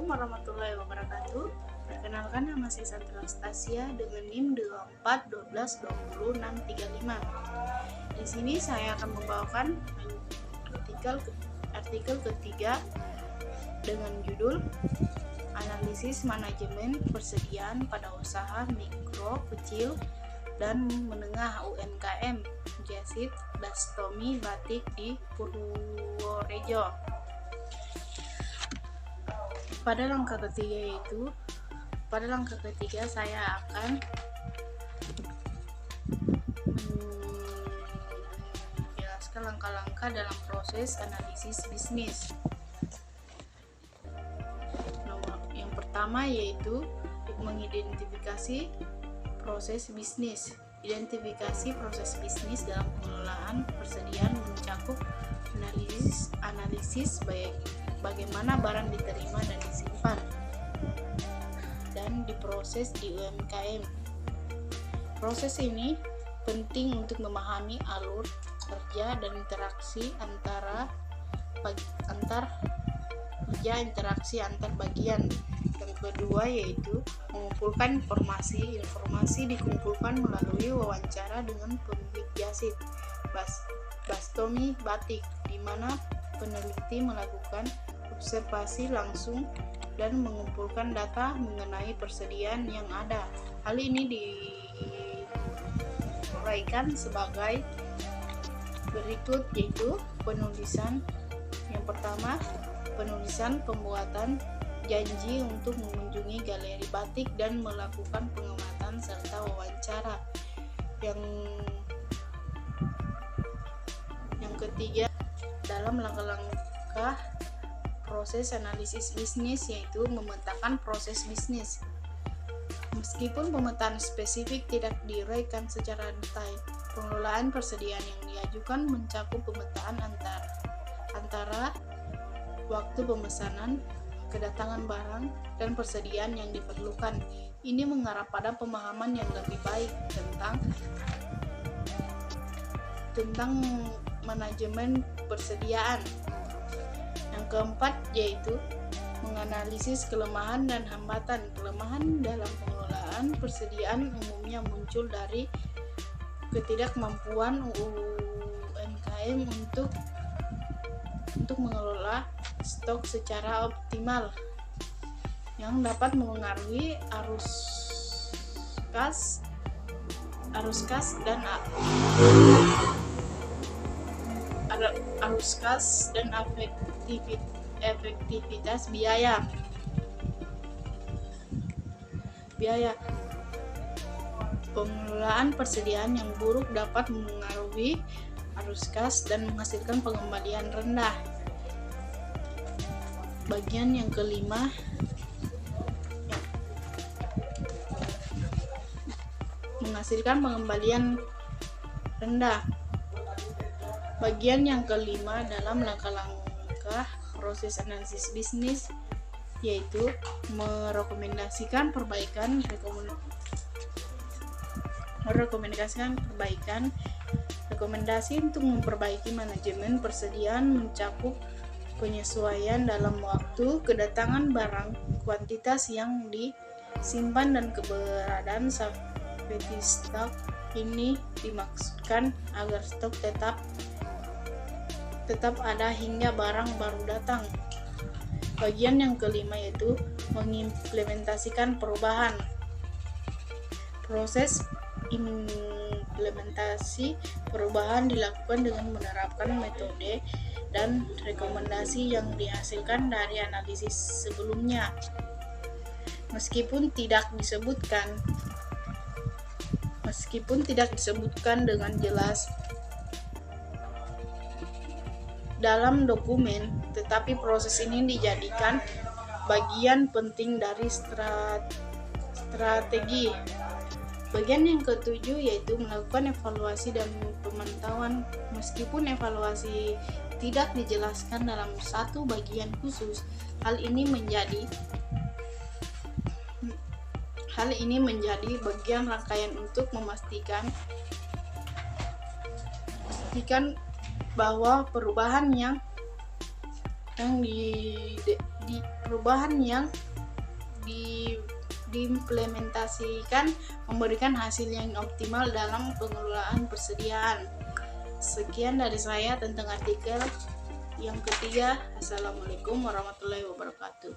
Assalamualaikum warahmatullahi wabarakatuh. Perkenalkan, nama saya Sandra Stasia dengan NIM 24122065. Di sini saya akan membawakan artikel ketiga dengan judul Analisis Manajemen Persediaan pada Usaha Mikro, Kecil, dan Menengah UMKM Jazid Bastomi Batik di Purworejo. Pada langkah ketiga saya akan menjelaskan langkah-langkah dalam proses analisis bisnis. Yang pertama yaitu mengidentifikasi proses bisnis. Identifikasi proses bisnis dalam pengelolaan persediaan mencakup analisis bagaimana barang diterima dan disimpan dan diproses di UMKM. Proses ini penting untuk memahami alur kerja dan interaksi antar bagian. Yang kedua yaitu mengumpulkan informasi. Informasi dikumpulkan melalui wawancara dengan pemilik Jazid Bastomi Batik, di mana peneliti melakukan observasi langsung dan mengumpulkan data mengenai persediaan yang ada. Hal ini diuraikan sebagai berikut, yaitu penulisan. Yang pertama, penulisan pembuatan janji untuk mengunjungi galeri batik dan melakukan pengamatan serta wawancara. Yang ketiga, dalam langkah-langkah proses analisis bisnis, yaitu memetakan proses bisnis. Meskipun pemetaan spesifik tidak diuraikan secara detail, pengelolaan persediaan yang diajukan mencakup pemetaan antara waktu pemesanan, kedatangan barang, dan persediaan yang diperlukan. Ini mengarah pada pemahaman yang lebih baik tentang manajemen persediaan. Yang keempat yaitu menganalisis kelemahan dan hambatan. Kelemahan dalam pengelolaan persediaan umumnya muncul dari ketidakmampuan UMKM untuk mengelola stok secara optimal, yang dapat mempengaruhi arus kas dan efektivitas biaya. Pengelolaan persediaan yang buruk dapat mengaruhi arus kas dan menghasilkan pengembalian rendah. Bagian yang kelima, menghasilkan pengembalian rendah. Bagian yang kelima dalam langkah-langkah proses analisis bisnis yaitu merekomendasikan perbaikan. Rekomendasi untuk memperbaiki manajemen persediaan mencakup penyesuaian dalam waktu, kedatangan barang, kuantitas yang disimpan, dan keberadaan safety stock. Ini dimaksudkan agar stok tetap ada hingga barang baru datang. Bagian yang kelima yaitu mengimplementasikan perubahan. Proses implementasi perubahan dilakukan dengan menerapkan metode dan rekomendasi yang dihasilkan dari analisis sebelumnya. Meskipun tidak disebutkan dengan jelas dalam dokumen, tetapi proses ini dijadikan bagian penting dari strategi. Bagian yang ketujuh yaitu melakukan evaluasi dan pemantauan. Meskipun evaluasi tidak dijelaskan dalam satu bagian khusus, hal ini menjadi bagian rangkaian untuk memastikan bahwa perubahan yang perubahan yang diimplementasikan memberikan hasil yang optimal dalam pengelolaan persediaan. Sekian dari saya tentang artikel yang ketiga. Assalamualaikum warahmatullahi wabarakatuh.